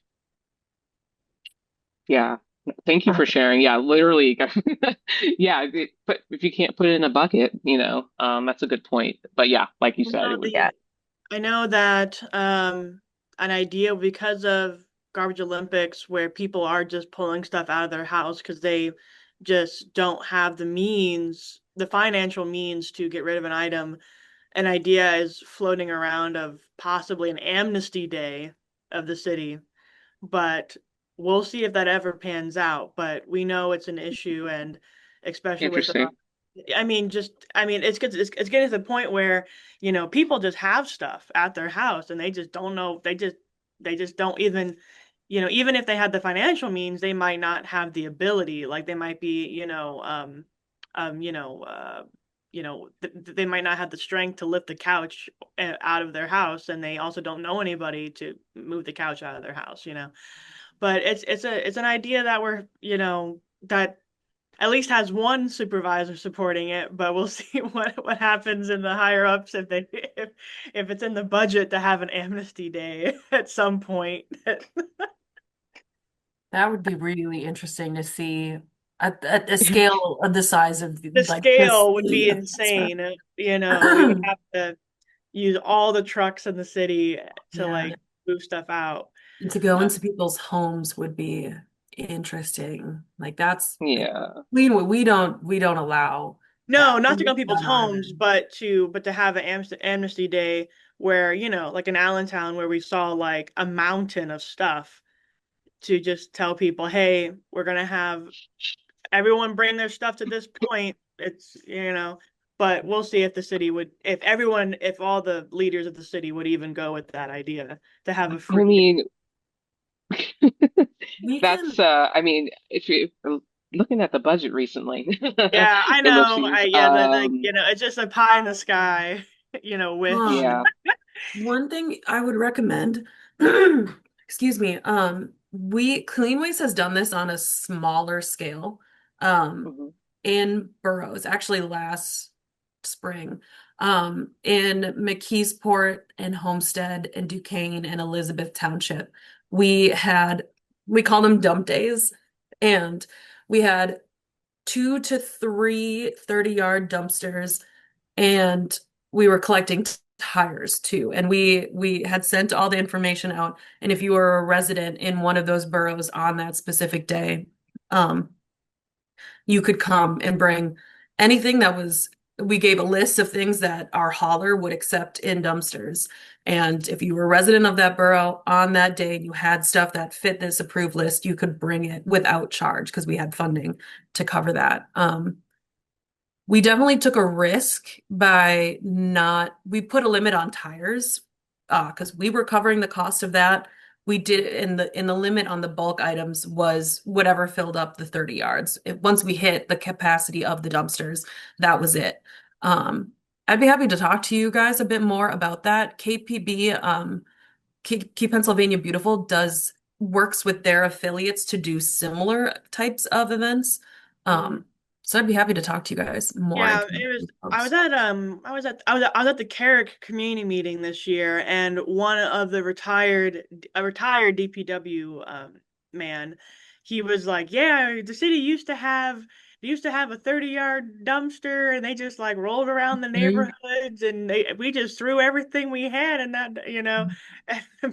Speaker 1: Yeah. Thank you for sharing. Yeah, literally. Yeah, but if you can't put it in a bucket, that's a good point. But yeah, like you
Speaker 4: I
Speaker 1: said,
Speaker 4: know
Speaker 1: it would.
Speaker 3: Yeah.
Speaker 4: the I know that an idea because of Garbage Olympics where people are just pulling stuff out of their house because they just don't have the financial means to get rid of an item. An idea is floating around of possibly an amnesty day of the city, but we'll see if that ever pans out. But we know it's an issue, and especially with
Speaker 1: Interesting.
Speaker 4: it's getting to the point where people just have stuff at their house and they just don't know they just don't even even if they had the financial means they might not have the ability, like they might be um you know uh they might not have the strength to lift the couch out of their house, and they also don't know anybody to move the couch out of their house. But it's an idea that that at least has one supervisor supporting it, but we'll see what happens in the higher ups if it's in the budget to have an amnesty day at some point.
Speaker 2: That would be really interesting to see at a scale of the size of
Speaker 4: The
Speaker 2: like this
Speaker 4: scale would
Speaker 2: city
Speaker 4: be
Speaker 2: of Pittsburgh.
Speaker 4: insane. We would have to use all the trucks in the city to
Speaker 2: Yeah.
Speaker 4: like move stuff out.
Speaker 2: To go
Speaker 4: Uh,
Speaker 2: into people's homes would be interesting. Like that's
Speaker 1: Yeah.
Speaker 2: we don't allow
Speaker 4: no,
Speaker 2: that.
Speaker 4: not to go
Speaker 2: We
Speaker 4: to people's
Speaker 2: don't either.
Speaker 4: homes, but to have an amnesty day where, like in Allentown where we saw like a mountain of stuff to just tell people, hey, we're gonna have everyone bring their stuff to this point. It's, but we'll see if the city would, if all the leaders of the city would even go with that idea to have a
Speaker 1: I
Speaker 4: free day.
Speaker 1: mean,
Speaker 2: We
Speaker 1: that's
Speaker 2: can.
Speaker 1: I mean, if you're looking at the budget recently,
Speaker 4: Yeah, I know.
Speaker 1: ellipses.
Speaker 4: Yeah, it's just a pie in the sky, wish.
Speaker 1: Yeah.
Speaker 2: Um, One thing I would recommend, excuse me, we Cleanways has done this on a smaller scale, um,
Speaker 1: Mhm.
Speaker 2: in boroughs, actually last spring, in McKeesport and Homestead and Duquesne and Elizabeth Township. We had, we call them dump days, and we had 2 to 3 30-yard dumpsters, and we were collecting tires too. And we had sent all the information out. And if you were a resident in one of those boroughs on that specific day, um, you could come and bring anything that was, we gave a list of things that our hauler would accept in dumpsters. And if you were a resident of that borough on that day and you had stuff that fit this approved list, you could bring it without charge because we had funding to cover that. We definitely took a risk by not, we put a limit on tires, because we were covering the cost of that. We did, in the limit on the bulk items was whatever filled up the 30 yards. Once we hit the capacity of the dumpsters, that was it. I'd be happy to talk to you guys a bit more about that. KPB, Keep Pennsylvania Beautiful works with their affiliates to do similar types of events.
Speaker 4: Mhm.
Speaker 2: So I'd be happy to talk to you guys more
Speaker 4: Yeah,
Speaker 2: into
Speaker 4: it was. I was
Speaker 2: details.
Speaker 4: at I was at the Carrick community meeting this year, and one of the retired DPW man, he was like, "Yeah, the city used to have a 30-yard dumpster, and they just like rolled around the
Speaker 2: Mhm.
Speaker 4: neighborhoods, and we just threw everything we had in that,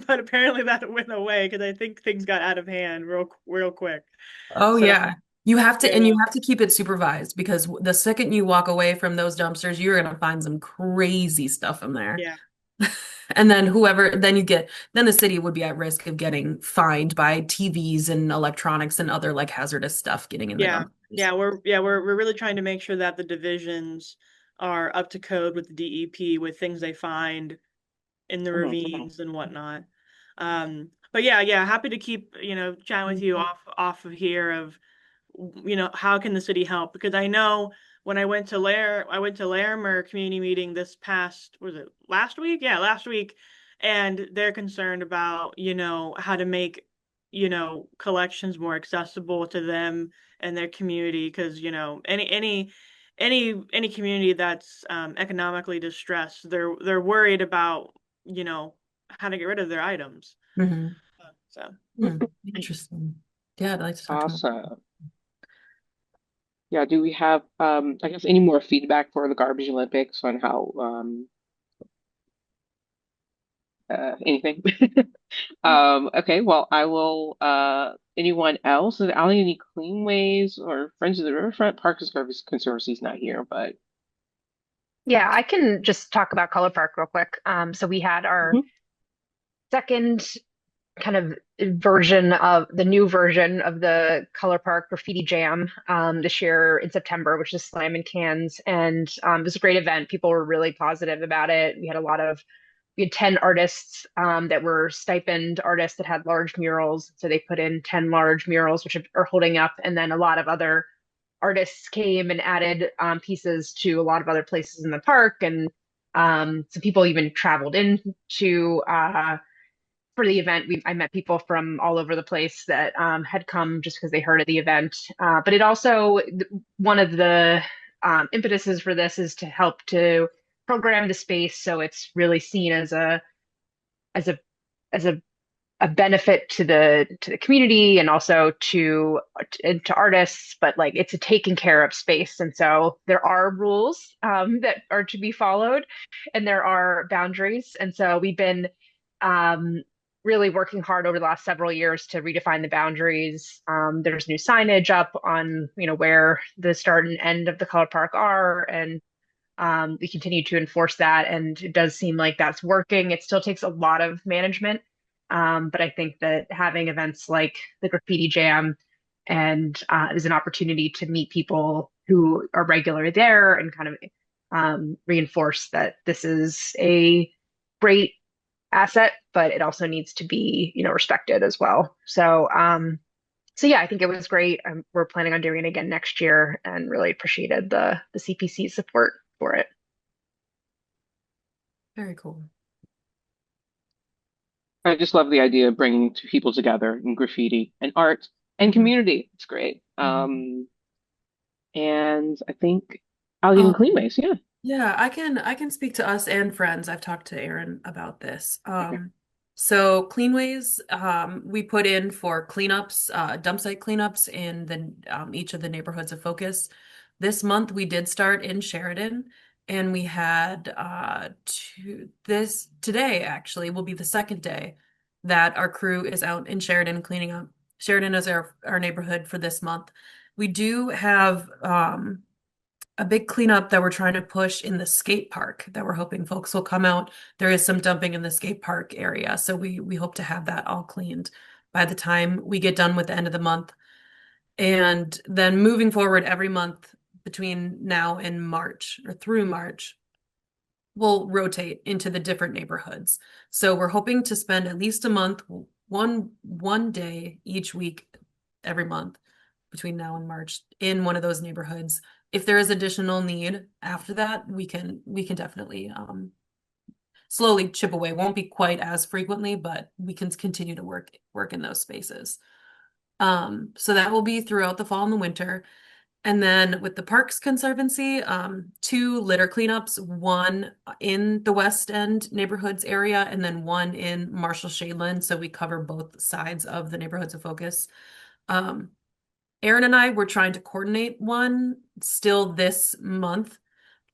Speaker 4: but apparently that went away because I think things got out of hand real quick.
Speaker 2: Oh
Speaker 4: So
Speaker 2: yeah. You have to, and
Speaker 4: yeah,
Speaker 2: you have to keep it supervised because the second you walk away from those dumpsters, you're gonna find some crazy stuff in there.
Speaker 4: yeah.
Speaker 2: And then then the city would be at risk of getting fined by TVs and electronics and other like hazardous stuff getting in the
Speaker 4: Yeah,
Speaker 2: dumpsters.
Speaker 4: we're really trying to make sure that the divisions are up to code with the DEP with things they find in the
Speaker 1: Mhm.
Speaker 4: ravines and whatnot. But yeah, happy to keep, chatting with you off of here of, how can the city help? Because I know when I went to Larimer community meeting this past, was it last week? Yeah, last week. And they're concerned about, how to make, collections more accessible to them and their community. Because, any community that's economically distressed, they're worried about, how to get rid of their items.
Speaker 2: Mhm.
Speaker 4: So
Speaker 2: Interesting. Yeah, I'd like to talk to them.
Speaker 1: Awesome. Yeah, do we have I guess any more feedback for the Garbage Olympics on how anything? Okay, well I will anyone else? Is Allegheny Cleanways or Friends of the Riverfront Park and Service Conservancy is not here, but
Speaker 3: Yeah, I can just talk about Color Park real quick. So we had our
Speaker 1: Mhm.
Speaker 3: second kind of version of the new version of the Color Park Graffiti Jam this year in September, which is Slam and Cans. And it was a great event. People were really positive about it. We had 10 artists that were stipend artists that had large murals. So they put in 10 large murals, which are holding up. And then a lot of other artists came and added pieces to a lot of other places in the park. And some people even traveled in to for the event. I met people from all over the place that had come just because they heard of the event. But it also, one of the impetuses for this is to help to program the space so it's really seen as a as a benefit to the community and also to artists, but like it's a taken care of space. And so there are rules that are to be followed and there are boundaries. And so we've been um, really working hard over the last several years to redefine the boundaries. There's new signage up on, where the start and end of the color park are, and we continue to enforce that. And it does seem like that's working. It still takes a lot of management, but I think that having events like the graffiti jam and is an opportunity to meet people who are regular there and kind of reinforce that this is a great asset, but it also needs to be, respected as well. So yeah, I think it was great. We're planning on doing it again next year, and really appreciated the CPC support for it.
Speaker 2: Very cool.
Speaker 1: I just love the idea of bringing people together in graffiti and art and community. It's great. And I think Allegheny
Speaker 2: Oh,
Speaker 1: Cleanways, yeah.
Speaker 2: yeah, I can speak to us and friends. I've talked to Aaron about this. So Cleanways, we put in for cleanups, dump site cleanups in each of the neighborhoods of focus. This month we did start in Sheridan, and we had today actually will be the second day that our crew is out in Sheridan cleaning up. Sheridan is our neighborhood for this month. We do have a big cleanup that we're trying to push in the skate park that we're hoping folks will come out. There is some dumping in the skate park area, so we hope to have that all cleaned by the time we get done with the end of the month. And then moving forward every month between now and March or through March, we'll rotate into the different neighborhoods. So we're hoping to spend at least a month, one day each week, every month between now and March in one of those neighborhoods. If there is additional need after that, we can definitely slowly chip away. Won't be quite as frequently, but we can continue to work in those spaces. So that will be throughout the fall and the winter. And then with the Parks Conservancy, 2 litter cleanups, one in the West End neighborhoods area, and then one in Marshall Shadeland. So we cover both sides of the neighborhoods of focus. Aaron and I were trying to coordinate one still this month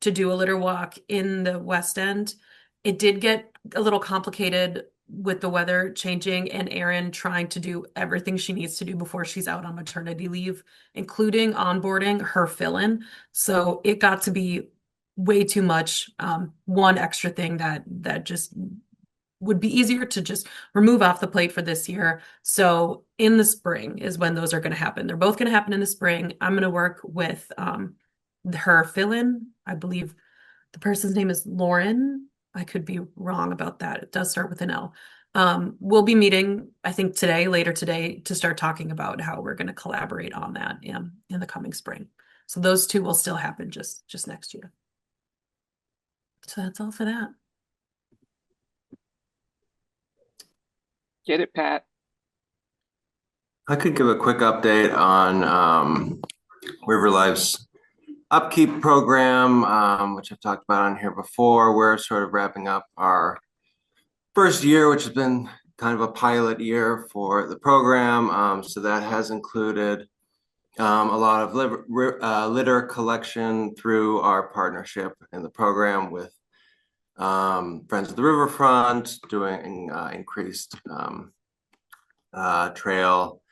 Speaker 2: to do a litter walk in the West End. It did get a little complicated with the weather changing and Erin trying to do everything she needs to do before she's out on maternity leave, including onboarding her fill-in. So it got to be way too much. One extra thing that just would be easier to just remove off the plate for this year. So in the spring is when those are going to happen. They're both going to happen in the spring. I'm going to work with her fill-in. I believe the person's name is Lauren. I could be wrong about that. It does start with an L. We'll be meeting, I think later today, to start talking about how we're going to collaborate on that in the coming spring. So those 2 will still happen just next year. So that's all for that.
Speaker 1: Get it, Pat.
Speaker 7: I could give a quick update on River Life's upkeep program, which I've talked about on here before. We're sort of wrapping up our first year, which has been kind of a pilot year for the program. So that has included a lot of litter collection through our partnership in the program with Friends of the Riverfront, doing increased trail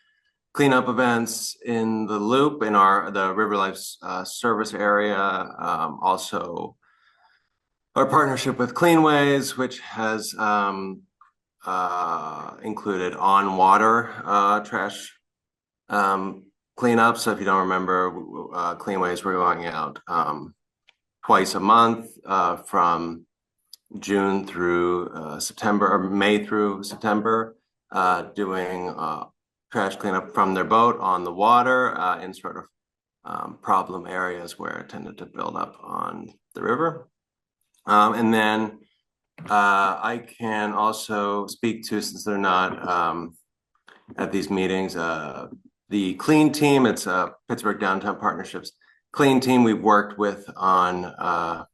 Speaker 7: cleanup events in the loop in the River Life's service area. Also our partnership with Cleanways, which has included on water trash cleanup. So if you don't remember, Cleanways were going out twice a month from June through September, or May through September, doing trash cleanup from their boat on the water in sort of problem areas where it tended to build up on the river. And then I can also speak to, since they're not at these meetings, the Clean Team. It's Pittsburgh Downtown Partnerships Clean Team. We've worked with on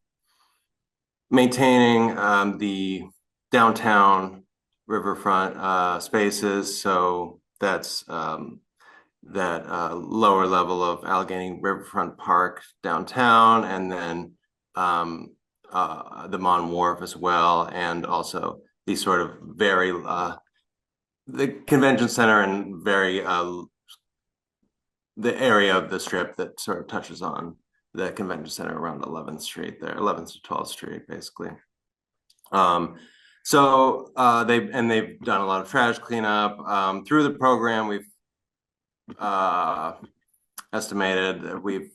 Speaker 7: maintaining the downtown riverfront spaces. So that's that lower level of Allegheny Riverfront Park downtown, and then the Mon Wharf as well, and also these sort of very the convention center and the area of the strip that sort of touches on the convention center around 11th Street there, 11th to 12th Street, basically. So they've done a lot of trash cleanup. Through the program, we've estimated that we've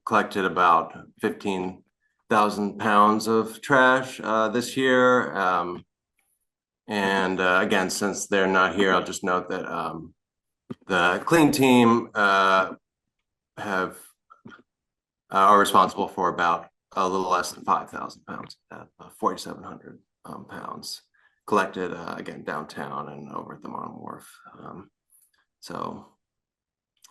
Speaker 7: collected about 15,000 pounds of trash this year. And again, since they're not here, I'll just note that the clean team are responsible for about a little less than 5,000 pounds, 4,700 pounds collected again downtown and over at the Mon Wharf. So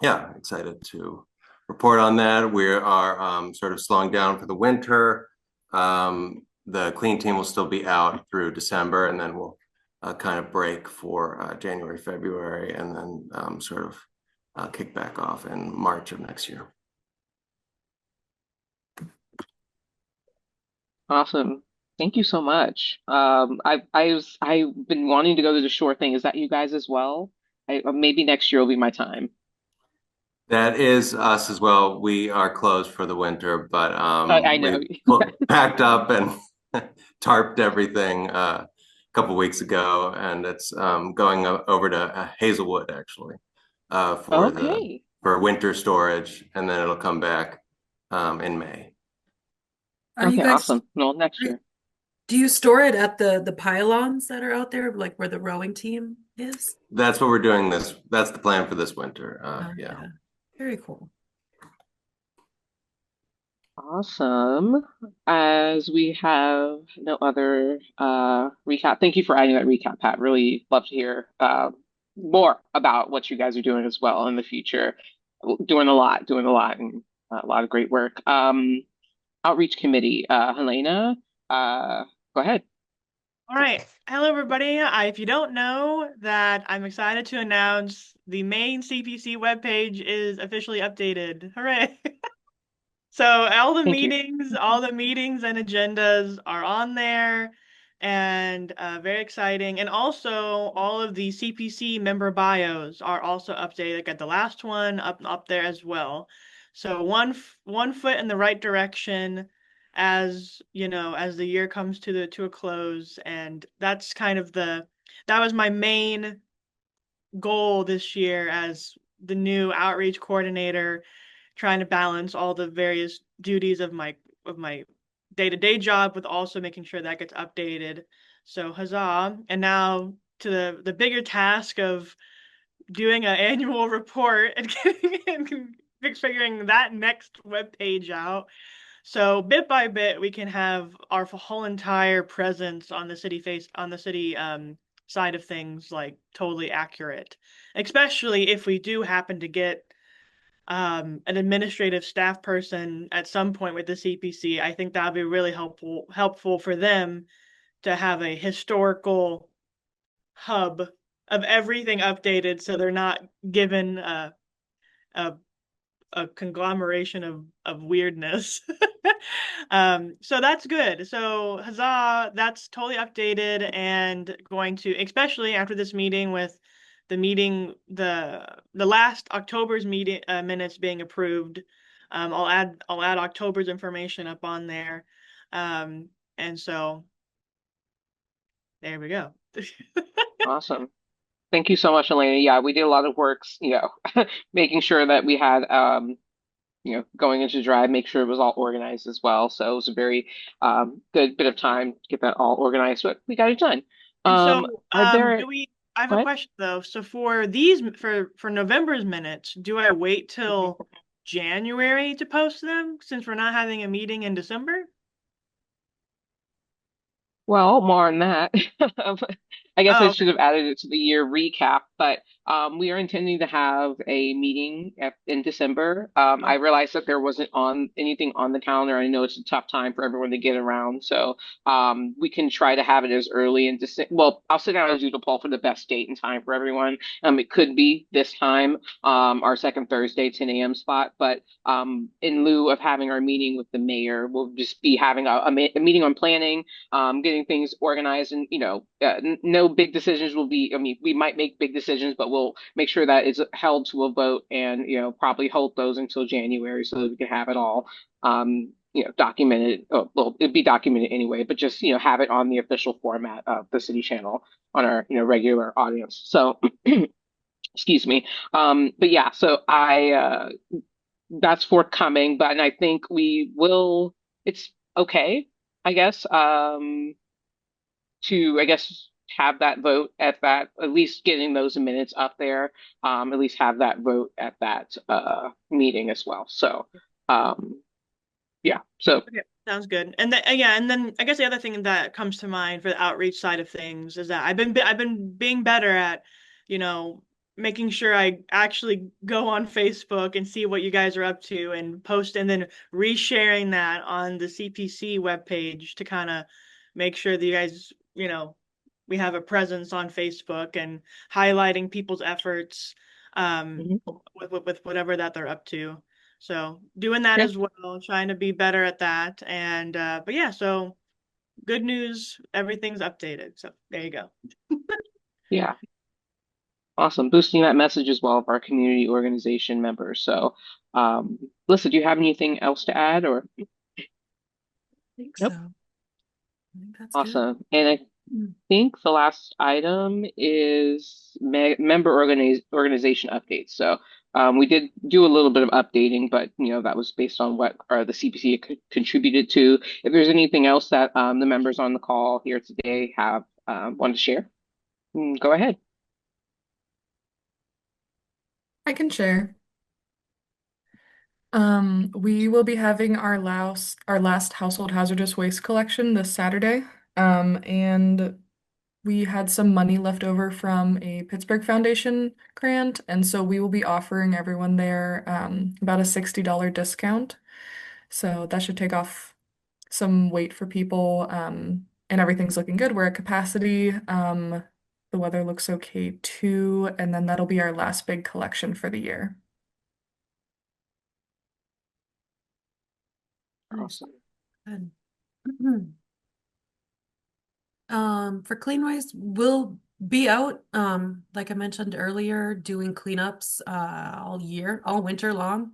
Speaker 7: yeah, excited to report on that. We are sort of slowing down for the winter. The clean team will still be out through December, and then we'll kind of break for January, February, and then sort of kick back off in March of next year.
Speaker 1: Awesome. Thank you so much. I've been wanting to go to the shore thing. Is that you guys as well? Maybe next year will be my time.
Speaker 7: That is us as well. We are closed for the winter, but
Speaker 1: I know.
Speaker 7: we packed up and tarped everything a couple weeks ago, and it's going over to Hazelwood actually
Speaker 1: Okay.
Speaker 7: for winter storage, and then it'll come back in May.
Speaker 2: Are you
Speaker 1: Okay,
Speaker 2: guys,
Speaker 1: awesome. No, next year.
Speaker 2: do you store it at the pylons that are out there, like where the rowing team is?
Speaker 7: That's what we're doing that's the plan for this winter.
Speaker 2: Yeah. Very cool.
Speaker 1: Awesome. As we have no other recap, thank you for adding that recap, Pat. Really love to hear more about what you guys are doing as well in the future. Doing a lot, and a lot of great work. Outreach Committee, Helena, go ahead.
Speaker 4: All right. Hello, everybody. If you don't know that, I'm excited to announce the main CPC webpage is officially updated. Hooray. So
Speaker 1: Thank you.
Speaker 4: all the meetings and agendas are on there, and very exciting. And also all of the CPC member bios are also updated. I got the last one up there as well. So one foot in the right direction as as the year comes to a close, and that's kind of that was my main goal this year as the new outreach coordinator, trying to balance all the various duties of my day-to-day job with also making sure that gets updated. So huzzah. And now to the bigger task of doing an annual report and figuring that next web page out. So bit by bit, we can have our whole entire presence on the city side of things like totally accurate, especially if we do happen to get an administrative staff person at some point with the CPC. I think that would be really helpful for them to have a historical hub of everything updated, so they're not given a conglomeration of weirdness. So that's good. So huzzah, that's totally updated and going to, especially after this meeting with the last October's meeting minutes being approved. I'll add October's information up on there. And so there we go.
Speaker 1: Awesome. Thank you so much, Elena. Yeah, we did a lot of works, making sure that we had, going into drive, make sure it was all organized as well. So it was a very good bit of time to get that all organized, but we got it done.
Speaker 4: And so,
Speaker 1: Are there,
Speaker 4: I have
Speaker 1: go
Speaker 4: a
Speaker 1: ahead.
Speaker 4: question though. So for November's minutes, do I wait till January to post them since we're not having a meeting in December?
Speaker 1: Well, more on that. I guess I
Speaker 4: Oh,
Speaker 1: should
Speaker 4: okay.
Speaker 1: have added it to the year recap but we are intending to have a meeting in December. I realized that there wasn't on anything on the calendar. I know it's a tough time for everyone to get around, so we can try to have it as early in December. Well, I'll sit down and do the poll for the best date and time for everyone. It could be this time, our second Thursday, 10 a.m. spot, but in lieu of having our meeting with the mayor, we'll just be having a meeting on planning, getting things organized, and no big decisions will be. I mean, we might make big decisions, but we'll make sure that it's held to a vote, and probably hold those until January so that we can have it all documented. Oh, well, it'd be documented anyway, but just have it on the official format of the city channel on our regular audience. So excuse me. But yeah, so I that's forthcoming, but and I think we will. It's okay, I guess. To I guess have that vote at that, at least getting those minutes up there. At least have that vote at that meeting as well. So yeah. So
Speaker 4: Okay, sounds good. And then yeah, and then I guess the other thing that comes to mind for the outreach side of things is that I've been being better at, you know, making sure I actually go on Facebook and see what you guys are up to and post, and then resharing that on the CPC webpage to kind of make sure that you guys, we have a presence on Facebook and highlighting people's efforts
Speaker 1: mhm.
Speaker 4: with whatever that they're up to. So doing that
Speaker 1: Yeah,
Speaker 4: as well, trying to be better at that. And but yeah, so good news, everything's updated. So there you go.
Speaker 1: yeah. Awesome. Boosting that message as well of our community organization members. So, Melissa, do you have anything else to add or?
Speaker 2: think so.
Speaker 1: Nope.
Speaker 2: I think that's good.
Speaker 1: Awesome. And I
Speaker 2: Mm.
Speaker 1: think the last item is member organization updates. So, we did do a little bit of updating, but that was based on what the CPC contributed to. If there's anything else that the members on the call here today have want to share, go ahead.
Speaker 6: I can share. We will be having our last household hazardous waste collection this Saturday. And we had some money left over from a Pittsburgh Foundation grant, and so we will be offering everyone there about a $60 discount. So that should take off some weight for people. And everything's looking good. We're at capacity. The weather looks okay too, and then that'll be our last big collection for the year.
Speaker 2: Nice.
Speaker 1: Awesome.
Speaker 2: Good. For Cleanways, we'll be out, like I mentioned earlier, doing cleanups all winter long.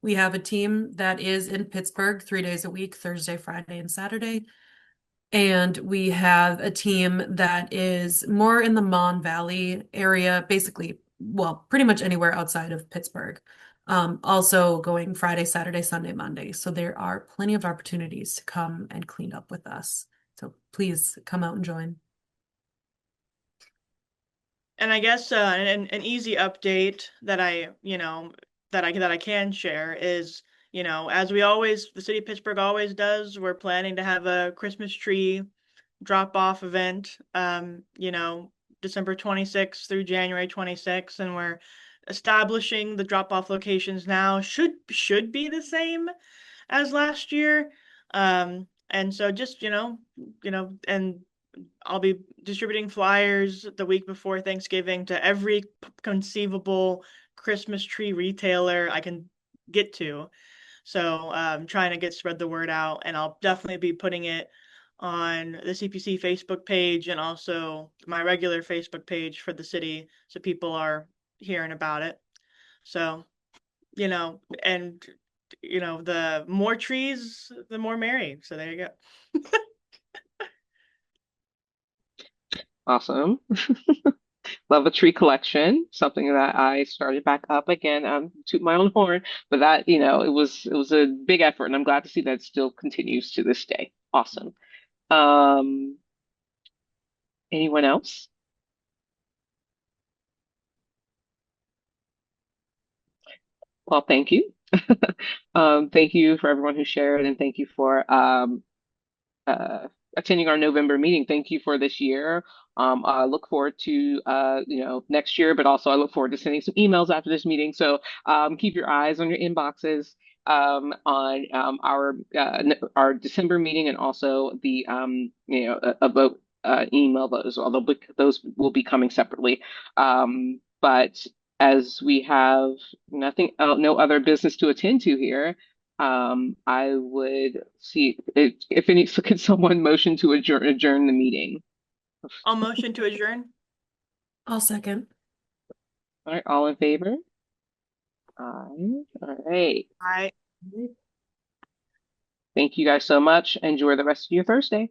Speaker 2: We have a team that is in Pittsburgh 3 days a week, Thursday, Friday, and Saturday. And we have a team that is more in the Mon Valley area, basically, well, pretty much anywhere outside of Pittsburgh. Also going Friday, Saturday, Sunday, Monday. So there are plenty of opportunities to come and clean up with us. So please come out and join.
Speaker 4: And I guess an easy update that I can share is, as we always, the city of Pittsburgh always does, we're planning to have a Christmas tree drop off event, December 26th through January 26th, and we're establishing the drop off locations now. Should be the same as last year. And so just, and I'll be distributing flyers the week before Thanksgiving to every conceivable Christmas tree retailer I can get to. So trying to spread the word out, and I'll definitely be putting it on the CPC Facebook page and also my regular Facebook page for the city, so people are hearing about it. So, and the more trees, the more merry. So there you go.
Speaker 1: Awesome. Love a tree collection, something that I started back up again, toot my own horn, but that, it was a big effort, and I'm glad to see that it still continues to this day. Awesome. Um, Anyone else? Well, thank you. Thank you for everyone who shared, and thank you for attending our November meeting. Thank you for this year. I look forward to next year, but also I look forward to sending some emails after this meeting. So keep your eyes on your inboxes on our December meeting, and also the about email those, although those will be coming separately. But as we have no other business to attend to here, I would see if any, so can someone motion to adjourn the meeting?
Speaker 4: I'll motion to adjourn.
Speaker 2: I'll second.
Speaker 1: All right, all in favor? Aye. All right.
Speaker 4: Aye.
Speaker 1: Thank you guys so much. Enjoy the rest of your Thursday.